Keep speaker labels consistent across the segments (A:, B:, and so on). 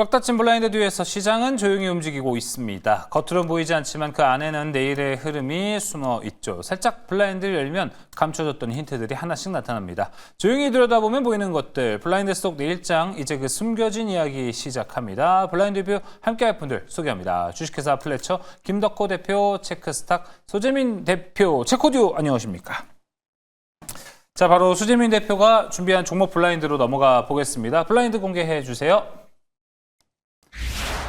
A: 꽉 닫힌 블라인드 뒤에서 시장은 조용히 움직이고 있습니다. 겉으로는 보이지 않지만 그 안에는 내일의 흐름이 숨어 있죠. 살짝 블라인드를 열면 감춰졌던 힌트들이 하나씩 나타납니다. 조용히 들여다보면 보이는 것들, 블라인드 속 내일장, 이제 그 숨겨진 이야기 시작합니다. 블라인드 뷰 함께할 분들 소개합니다. 주식회사 플래처 김덕호 대표, 체크스탁 소재민 대표, 체코듀 안녕하십니까? 자, 바로 수재민 대표가 준비한 종목 블라인드로 넘어가 보겠습니다. 블라인드 공개해 주세요.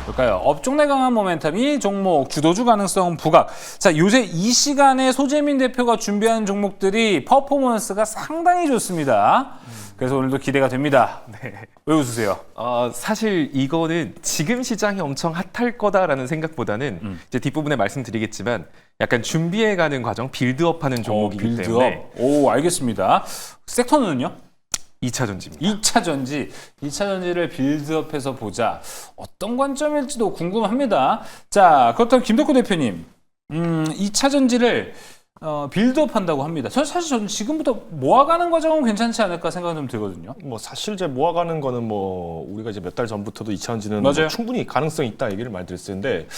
A: 볼까요? 업종 내 강한 모멘텀이 종목 주도주 가능성 부각. 자, 요새 이 시간에 소재민 대표가 준비한 종목들이 퍼포먼스가 상당히 좋습니다. 그래서 오늘도 기대가 됩니다. 네. 왜 웃으세요?
B: 사실 이거는 지금 시장이 엄청 핫할 거다라는 생각보다는 이제 뒷부분에 말씀드리겠지만 약간 준비해가는 과정, 빌드업하는 종목이기
A: 빌드업.
B: 때문에.
A: 오, 알겠습니다. 섹터는요?
B: 2차 전지입니다.
A: 2차 전지. 2차 전지를 빌드업해서 보자. 어떤 관점일지도 궁금합니다. 자, 그렇다면 김덕호 대표님, 2차 전지를 빌드업 한다고 합니다. 사실 저는 지금부터 모아가는 과정은 괜찮지 않을까 생각이 좀 들거든요.
C: 뭐 사실 이제 모아가는 거는 뭐 우리가 이제 몇 달 전부터도 2차 전지는
A: 맞아요.
C: 뭐 충분히 가능성이 있다 얘기를 많이 드렸었는데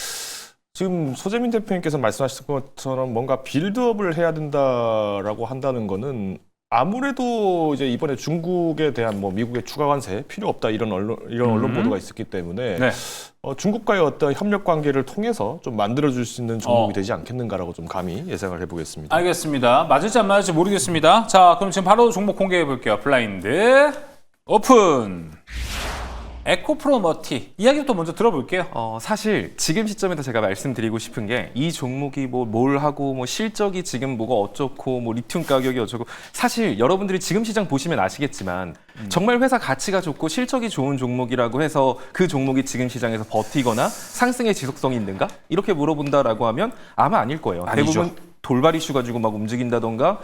C: 지금 소재민 대표님께서 말씀하신 것처럼 뭔가 빌드업을 해야 된다라고 한다는 거는 아무래도 이제 이번에 중국에 대한 뭐 미국의 추가 관세 필요 없다 이런 언론 보도가 있었기 때문에
A: 네.
C: 중국과의 어떤 협력 관계를 통해서 좀 만들어줄 수 있는 종목이 되지 않겠는가라고 좀 감히 예상을 해보겠습니다.
A: 알겠습니다. 맞을지 안 맞을지 모르겠습니다. 자, 그럼 지금 바로 종목 공개해 볼게요. 블라인드 오픈. 에코프로 머티 이야기부터 먼저 들어볼게요.
B: 사실 지금 시점에서 제가 말씀드리고 싶은 게 이 종목이 뭘 하고 뭐 실적이 지금 뭐가 어쩌고 뭐 리튬 가격이 어쩌고 사실 여러분들이 지금 시장 보시면 아시겠지만 정말 회사 가치가 좋고 실적이 좋은 종목이라고 해서 그 종목이 지금 시장에서 버티거나 상승의 지속성이 있는가? 이렇게 물어본다라고 하면 아마 아닐 거예요.
A: 아니죠.
B: 대부분 돌발 이슈 가지고 막 움직인다던가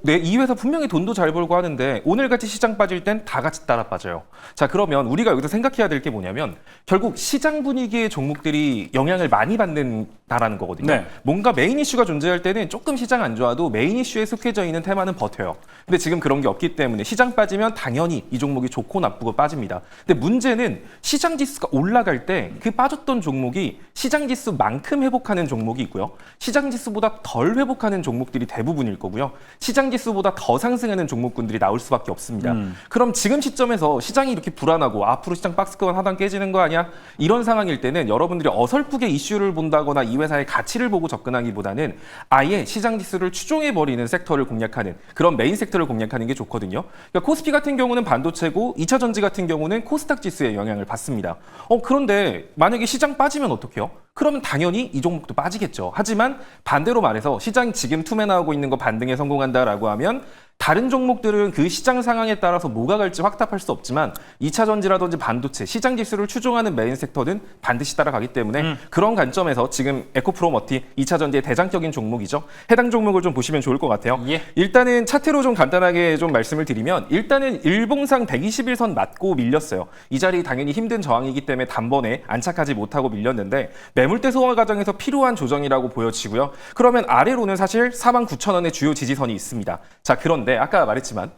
B: 이 회사 분명히 돈도 잘 벌고 하는데 오늘같이 시장 빠질 땐 다 같이 따라 빠져요. 자, 그러면 우리가 여기서 생각해야 될 게 뭐냐면 결국 시장 분위기의 종목들이 영향을 많이 받는다라는 거거든요.
A: 네.
B: 뭔가 메인 이슈가 존재할 때는 조금 시장 안 좋아도 메인 이슈에 속해져 있는 테마는 버텨요. 근데 지금 그런 게 없기 때문에 시장 빠지면 당연히 이 종목이 좋고 나쁘고 빠집니다. 근데 문제는 시장 지수가 올라갈 때 그 빠졌던 종목이 시장 지수만큼 회복하는 종목이 있고요. 시장 지수보다 덜 회복하는 종목들이 대부분일 거고요. 시장 지수보다 더 상승하는 종목군들이 나올 수밖에 없습니다. 그럼 지금 시점에서 시장이 이렇게 불안하고 앞으로 시장 박스권 하단 깨지는 거 아니야? 이런 상황일 때는 여러분들이 어설프게 이슈를 본다거나 이 회사의 가치를 보고 접근하기보다는 아예 시장 지수를 추종해버리는 섹터를 공략하는 그런 메인 섹터를 공략하는 게 좋거든요. 그러니까 코스피 같은 경우는 반도체고 2차 전지 같은 경우는 코스닥 지수의 영향을 받습니다. 그런데 만약에 시장 빠지면 어떡해요? 그러면 당연히 이 종목도 빠지겠죠. 하지만 반대로 말해서 시장 지금 툼에 나오고 있는 거 반등에 성공한다라고 하면 다른 종목들은 그 시장 상황에 따라서 뭐가 갈지 확답할 수 없지만 2차 전지라든지 반도체, 시장 지수를 추종하는 메인 섹터는 반드시 따라가기 때문에 그런 관점에서 지금 에코프로 머티 2차 전지의 대장격인 종목이죠. 해당 종목을 좀 보시면 좋을 것 같아요.
A: 예.
B: 일단은 차트로 좀 간단하게 좀 말씀을 드리면 일단은 일봉상 121선 맞고 밀렸어요. 이 자리 당연히 힘든 저항이기 때문에 단번에 안착하지 못하고 밀렸는데 매물대 소화 과정에서 필요한 조정이라고 보여지고요. 그러면 아래로는 사실 49,000원의 주요 지지선이 있습니다. 자, 그런데 아까 말했지만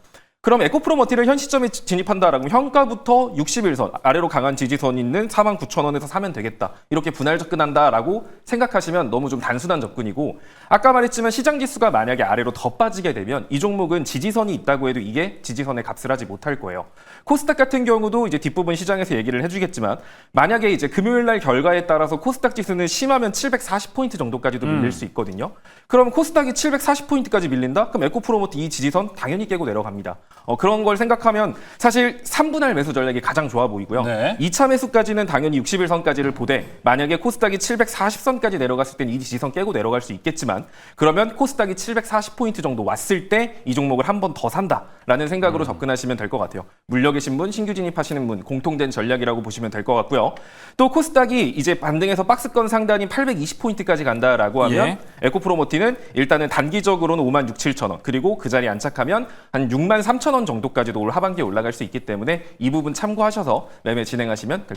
B: 그럼 에코프로 머티를 현 시점에 진입한다라고 현가부터 61선 아래로 강한 지지선 있는 49,000원에서 사면 되겠다. 이렇게 분할 접근한다라고 생각하시면 너무 좀 단순한 접근이고 아까 말했지만 시장 지수가 만약에 아래로 더 빠지게 되면 이 종목은 지지선이 있다고 해도 이게 지지선에 값을 하지 못할 거예요. 코스닥 같은 경우도 이제 뒷부분 시장에서 얘기를 해주겠지만 만약에 이제 금요일 날 결과에 따라서 코스닥 지수는 심하면 740포인트 정도까지도 밀릴 수 있거든요. 그럼 코스닥이 740포인트까지 밀린다? 그럼 에코프로 머티 이 지지선 당연히 깨고 내려갑니다. 그런 걸 생각하면 사실 3분할 매수 전략이 가장 좋아 보이고요.
A: 네.
B: 2차 매수까지는 당연히 61선까지를 보되 만약에 코스닥이 740선까지 내려갔을 땐 이 지지선 깨고 내려갈 수 있겠지만 그러면 코스닥이 740포인트 정도 왔을 때 이 종목을 한 번 더 산다라는 생각으로 접근하시면 될 것 같아요. 물려 계신 분, 신규 진입하시는 분 공통된 전략이라고 보시면 될 것 같고요. 또 코스닥이 이제 반등해서 박스권 상단인 820포인트까지 간다라고 하면
A: 예.
B: 에코프로 머티는 일단은 단기적으로는 56,700원 그리고 그 자리에 안착하면 한 63,000원 정도까지도 올 하반기에 올라갈 수 있기 때문에 이 부분 참고하셔서 매매 진행하시면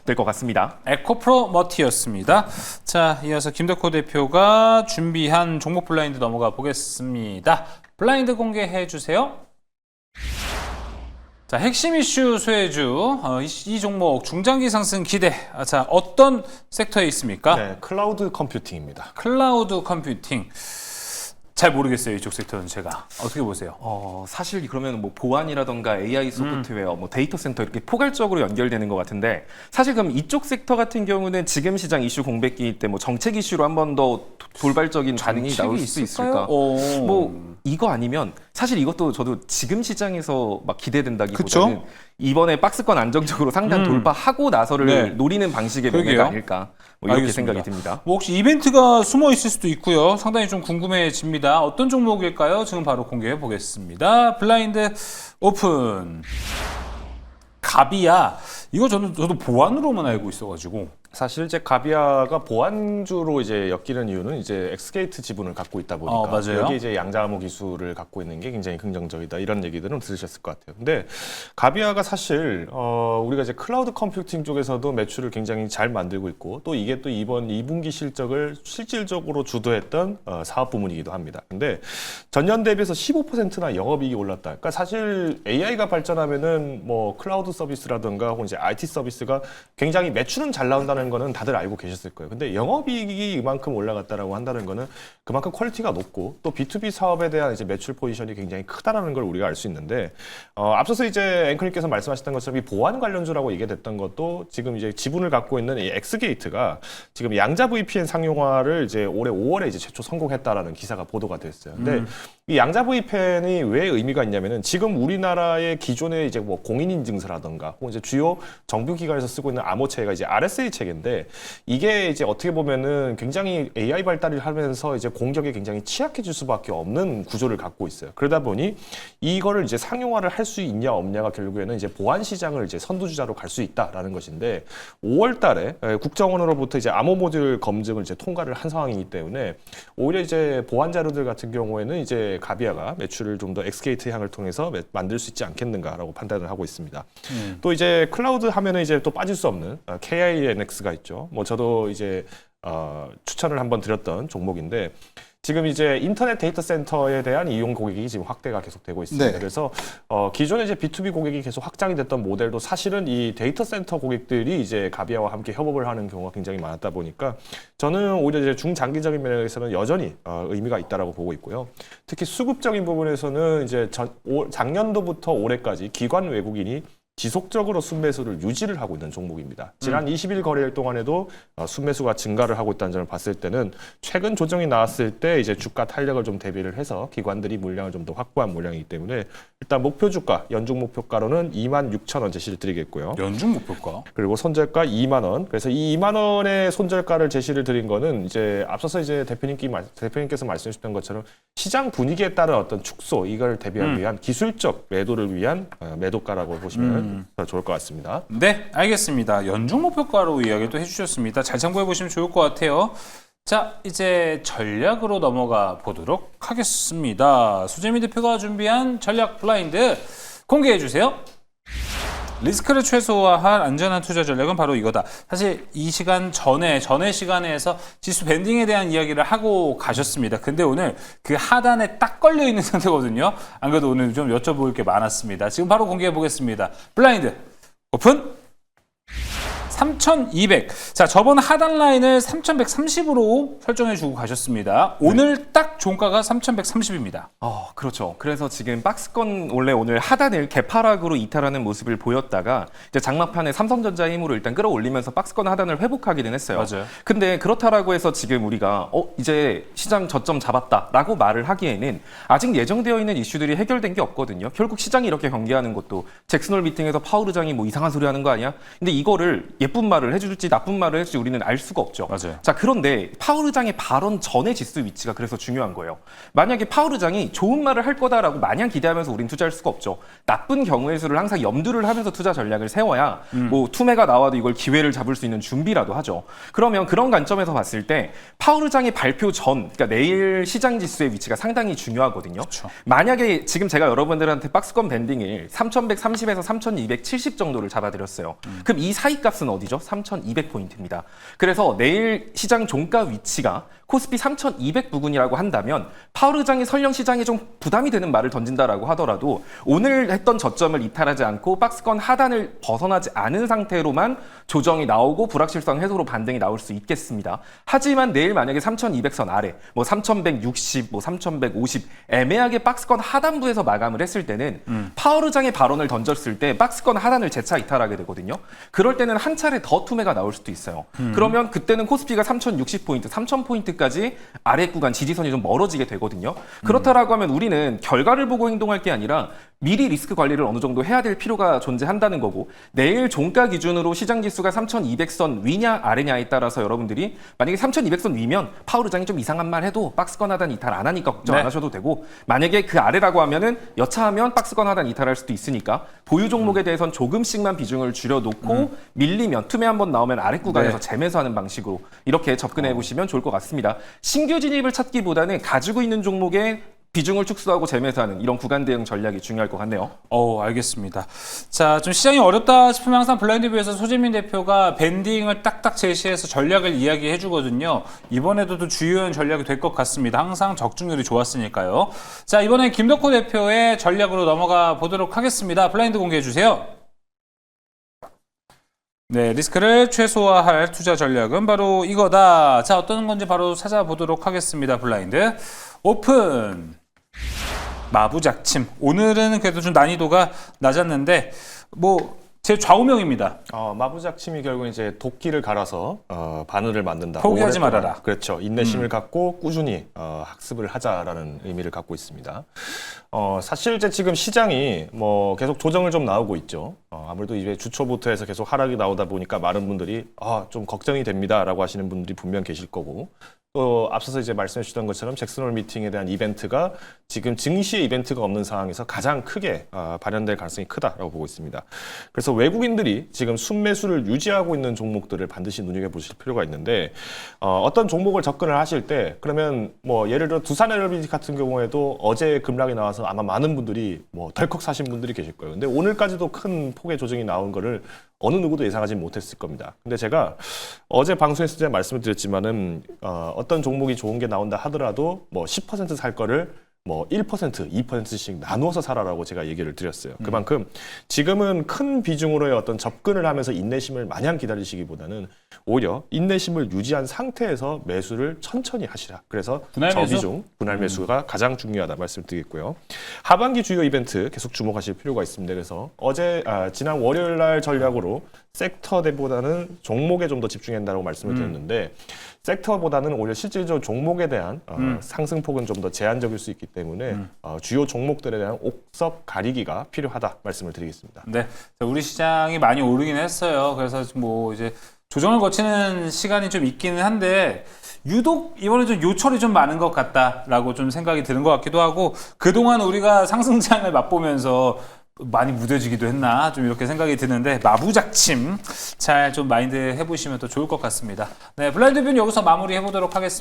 B: 될 것 같습니다.
A: 에코프로 머티였습니다. 자, 이어서 김덕호 대표가 준비한 종목 블라인드 넘어가 보겠습니다. 블라인드 공개해 주세요. 자, 핵심 이슈 소외주 이 종목 중장기 상승 기대. 자, 어떤 섹터에 있습니까?
C: 네, 클라우드 컴퓨팅입니다.
A: 클라우드 컴퓨팅. 잘 모르겠어요. 이쪽 섹터는 제가. 어떻게 보세요?
B: 사실 그러면 뭐 보안이라던가 AI 소프트웨어, 뭐 데이터 센터 이렇게 포괄적으로 연결되는 것 같은데 사실 그럼 이쪽 섹터 같은 경우는 지금 시장 이슈 공백기 때 뭐 정책 이슈로 한 번 더 돌발적인 반응이 나올 수 있을까? 뭐 이거 아니면 사실 이것도 저도 지금 시장에서 막 기대된다기보다는
A: 그쵸?
B: 이번에 박스권 안정적으로 상단 돌파하고 나서를
A: 네.
B: 노리는 방식의
A: 그러게요.
B: 매매가 아닐까 뭐 이렇게
A: 알겠습니다.
B: 생각이 듭니다.
A: 뭐 혹시 이벤트가 숨어 있을 수도 있고요. 상당히 좀 궁금해집니다. 어떤 종목일까요? 지금 바로 공개해 보겠습니다. 블라인드 오픈. 가비야. 이거 저도 보안으로만 알고 있어가지고.
C: 사실 이제 가비아가 보안주로 이제 엮이는 이유는 이제 엑스게이트 지분을 갖고 있다 보니까
A: 맞아요.
C: 여기 이제 양자암호 기술을 갖고 있는 게 굉장히 긍정적이다 이런 얘기들은 들으셨을 것 같아요. 근데 가비아가 사실 우리가 이제 클라우드 컴퓨팅 쪽에서도 매출을 굉장히 잘 만들고 있고 또 이게 또 이번 2분기 실적을 실질적으로 주도했던 사업 부문이기도 합니다. 근데 전년 대비해서 15%나 영업이익이 올랐다. 그러니까 사실 AI가 발전하면은 뭐 클라우드 서비스라든가 혹은 이제 IT 서비스가 굉장히 매출은 잘 나온다는 거는 다들 알고 계셨을 거예요. 근데 영업이익이 이만큼 올라갔다라고 한다는 거는 그만큼 퀄리티가 높고 또 B2B 사업에 대한 이제 매출 포지션이 굉장히 크다라는 걸 우리가 알 수 있는데 앞서서 이제 앵커님께서 말씀하셨던 것처럼 이 보안 관련주라고 얘기됐던 것도 지금 이제 지분을 갖고 있는 이 엑스게이트가 지금 양자 VPN 상용화를 이제 올해 5월에 이제 최초 성공했다라는 기사가 보도가 됐어요. 근데 이 양자 VPN이 왜 의미가 있냐면은 지금 우리나라의 기존의 이제 뭐 공인인증서라든가 혹은 이제 주요 정부기관에서 쓰고 있는 암호체가 이제 RSA 체계인데 이게 이제 어떻게 보면은 굉장히 AI 발달을 하면서 이제 공격에 굉장히 취약해질 수밖에 없는 구조를 갖고 있어요. 그러다 보니 이거를 이제 상용화를 할 수 있냐 없냐가 결국에는 이제 보안 시장을 이제 선두주자로 갈 수 있다라는 것인데 5월 달에 국정원으로부터 이제 암호 모듈 검증을 이제 통과를 한 상황이기 때문에 오히려 이제 보안 자료들 같은 경우에는 이제 가비아가 매출을 좀 더 엑스게이트 향을 통해서 만들 수 있지 않겠는가라고 판단을 하고 있습니다. 또 이제 클라우드 하면은 이제 또 빠질 수 없는 KINX가 있죠. 뭐 저도 이제 추천을 한번 드렸던 종목인데 지금 이제 인터넷 데이터 센터에 대한 이용 고객이 지금 확대가 계속되고 있습니다.
A: 네.
C: 그래서 기존에 이제 B2B 고객이 계속 확장이 됐던 모델도 사실은 이 데이터 센터 고객들이 이제 가비아와 함께 협업을 하는 경우가 굉장히 많았다 보니까 저는 오히려 이제 중장기적인 면에서는 여전히 의미가 있다라고 보고 있고요. 특히 수급적인 부분에서는 이제 작년도부터 올해까지 기관 외국인이 지속적으로 순매수를 유지를 하고 있는 종목입니다. 지난 20일 거래일 동안에도 순매수가 증가를 하고 있다는 점을 봤을 때는 최근 조정이 나왔을 때 이제 주가 탄력을 좀 대비를 해서 기관들이 물량을 좀 더 확보한 물량이기 때문에 일단 목표 주가, 연중 목표가로는 26,000원 제시를 드리겠고요.
A: 연중 목표가?
C: 그리고 손절가 2만 원. 그래서 이 2만 원의 손절가를 제시를 드린 거는 이제 앞서서 이제 대표님께서 말씀해 주셨던 것처럼 시장 분위기에 따른 어떤 축소 이걸 대비하기 위한 기술적 매도를 위한 매도가라고 보시면 더 좋을 것 같습니다.
A: 네, 알겠습니다. 연중 목표가로 이야기 또 해주셨습니다. 잘 참고해 보시면 좋을 것 같아요. 자, 이제 전략으로 넘어가 보도록 하겠습니다. 수재민 대표가 준비한 전략 블라인드 공개해 주세요. 리스크를 최소화한 안전한 투자 전략은 바로 이거다. 사실 이 시간 전에 시간에서 지수 밴딩에 대한 이야기를 하고 가셨습니다. 근데 오늘 그 하단에 딱 걸려 있는 상태거든요. 안 그래도 오늘 좀 여쭤볼 게 많았습니다. 지금 바로 공개해 보겠습니다. 블라인드 오픈. 3,200. 자, 저번 하단 라인을 3,130으로 설정해 주고 가셨습니다. 오늘 딱 종가가 3,130입니다.
B: 그렇죠. 그래서 지금 박스권 원래 오늘 하단을 개파락으로 이탈하는 모습을 보였다가 이제 장막판에 삼성전자의 힘으로 일단 끌어올리면서 박스권 하단을 회복하기는 했어요.
A: 맞아요.
B: 근데 그렇다라고 해서 지금 우리가 이제 시장 저점 잡았다라고 말을 하기에는 아직 예정되어 있는 이슈들이 해결된 게 없거든요. 결국 시장이 이렇게 경계하는 것도 잭슨홀 미팅에서 파월 의장이 뭐 이상한 소리 하는 거 아니야? 근데 이거를 예쁜 말을 해줄지 나쁜 말을 해줄지 우리는 알 수가 없죠.
A: 맞아요.
B: 자, 그런데 파월 의장의 발언 전의 지수 위치가 그래서 중요한 거예요. 만약에 파월 의장이 좋은 말을 할 거다라고 마냥 기대하면서 우린 투자할 수가 없죠. 나쁜 경우의 수를 항상 염두를 하면서 투자 전략을 세워야 뭐 투매가 나와도 이걸 기회를 잡을 수 있는 준비라도 하죠. 그러면 그런 관점에서 봤을 때 파월 의장의 발표 전, 그러니까 내일 시장 지수의 위치가 상당히 중요하거든요.
A: 그쵸.
B: 만약에 지금 제가 여러분들한테 박스권 밴딩을 3,130에서 3,270 정도를 잡아드렸어요. 그럼 이 사이 값은 어디죠? 3,200포인트입니다. 그래서 내일 시장 종가 위치가 코스피 3,200 부근이라고 한다면 파월 의장이 설령 시장에 좀 부담이 되는 말을 던진다라고 하더라도 오늘 했던 저점을 이탈하지 않고 박스권 하단을 벗어나지 않은 상태로만 조정이 나오고 불확실성 해소로 반등이 나올 수 있겠습니다. 하지만 내일 만약에 3,200선 아래, 뭐 3,160, 뭐 3,150 애매하게 박스권 하단부에서 마감을 했을 때는 파월 의장의 발언을 던졌을 때 박스권 하단을 재차 이탈하게 되거든요. 그럴 때는 한 차례 더 투매가 나올 수도 있어요. 그러면 그때는 코스피가 3,060포인트, 3,000포인트까지 아래 구간 지지선이 좀 멀어지게 되거든요. 그렇다라고 하면 우리는 결과를 보고 행동할 게 아니라 미리 리스크 관리를 어느 정도 해야 될 필요가 존재한다는 거고, 내일 종가 기준으로 시장 지수가 3,200선 위냐 아래냐에 따라서 여러분들이 만약에 3,200선 위면 파월 의장이 좀 이상한 말 해도 박스권 하단 이탈 안 하니까 걱정 안 하셔도 되고, 만약에 그 아래라고 하면은 여차하면 박스권 하단 이탈할 수도 있으니까 보유 종목에 대해서는 조금씩만 비중을 줄여놓고 밀리면 투매 한번 나오면 아래 구간에서 재매수하는 방식으로 이렇게 접근해 보시면 좋을 것 같습니다. 신규 진입을 찾기보다는 가지고 있는 종목에 비중을 축소하고 재매수하는 이런 구간 대응 전략이 중요할 것 같네요.
A: 알겠습니다. 자, 좀 시장이 어렵다 싶으면 항상 블라인드 뷰에서 소재민 대표가 밴딩을 딱딱 제시해서 전략을 이야기해 주거든요. 이번에도 또 주요한 전략이 될 것 같습니다. 항상 적중률이 좋았으니까요. 자, 이번엔 김덕호 대표의 전략으로 넘어가 보도록 하겠습니다. 블라인드 공개해 주세요. 네, 리스크를 최소화할 투자 전략은 바로 이거다. 자, 어떤 건지 바로 찾아보도록 하겠습니다. 블라인드 오픈. 마부작침. 오늘은 그래도 좀 난이도가 낮았는데 제 좌우명입니다.
C: 마부작침이 결국 이제 도끼를 갈아서 바늘을 만든다.
A: 포기하지
C: 오랫동안,
A: 말아라.
C: 그렇죠. 인내심을 갖고 꾸준히 학습을 하자라는 의미를 갖고 있습니다. 사실 이제 지금 시장이 계속 조정을 좀 나오고 있죠. 아무래도 이제 주초부터 해서 계속 하락이 나오다 보니까 많은 분들이 좀 걱정이 됩니다라고 하시는 분들이 분명 계실 거고, 또 앞서서 이제 말씀해 주셨던 것처럼 잭슨홀 미팅에 대한 이벤트가 지금 증시의 이벤트가 없는 상황에서 가장 크게 발현될 가능성이 크다라고 보고 있습니다. 그래서 외국인들이 지금 순매수를 유지하고 있는 종목들을 반드시 눈여겨보실 필요가 있는데, 어떤 종목을 접근을 하실 때 그러면 예를 들어 두산에너지 같은 경우에도 어제 급락이 나와서 아마 많은 분들이 덜컥 사신 분들이 계실 거예요. 근데 오늘까지도 큰 폭의 조정이 나온 거를 어느 누구도 예상하지 못했을 겁니다. 근데 제가 어제 방송에서 제가 말씀을 드렸지만은 어떤 종목이 좋은 게 나온다 하더라도 10% 살 거를 1%, 2%씩 나누어서 사라라고 제가 얘기를 드렸어요. 그만큼 지금은 큰 비중으로의 어떤 접근을 하면서 인내심을 마냥 기다리시기보다는 오히려 인내심을 유지한 상태에서 매수를 천천히 하시라. 그래서 저비중, 분할 매수가 가장 중요하다 말씀드리겠고요. 하반기 주요 이벤트 계속 주목하실 필요가 있습니다. 그래서 지난 월요일 날 전략으로 섹터 대보다는 종목에 좀 더 집중한다고 말씀을 드렸는데, 섹터보다는 오히려 실질적으로 종목에 대한 상승폭은 좀 더 제한적일 수 있기 때문에 주요 종목들에 대한 옥석 가리기가 필요하다 말씀을 드리겠습니다.
A: 네, 우리 시장이 많이 오르긴 했어요. 그래서 이제 조정을 거치는 시간이 좀 있기는 한데 유독 이번에 좀 요철이 좀 많은 것 같다라고 좀 생각이 드는 것 같기도 하고, 그동안 우리가 상승장을 맛보면서 많이 무뎌지기도 했나 좀 이렇게 생각이 드는데, 마부작침 잘 좀 마인드 해보시면 또 좋을 것 같습니다. 네, 블라인드 뷰는 여기서 마무리 해보도록 하겠습니다.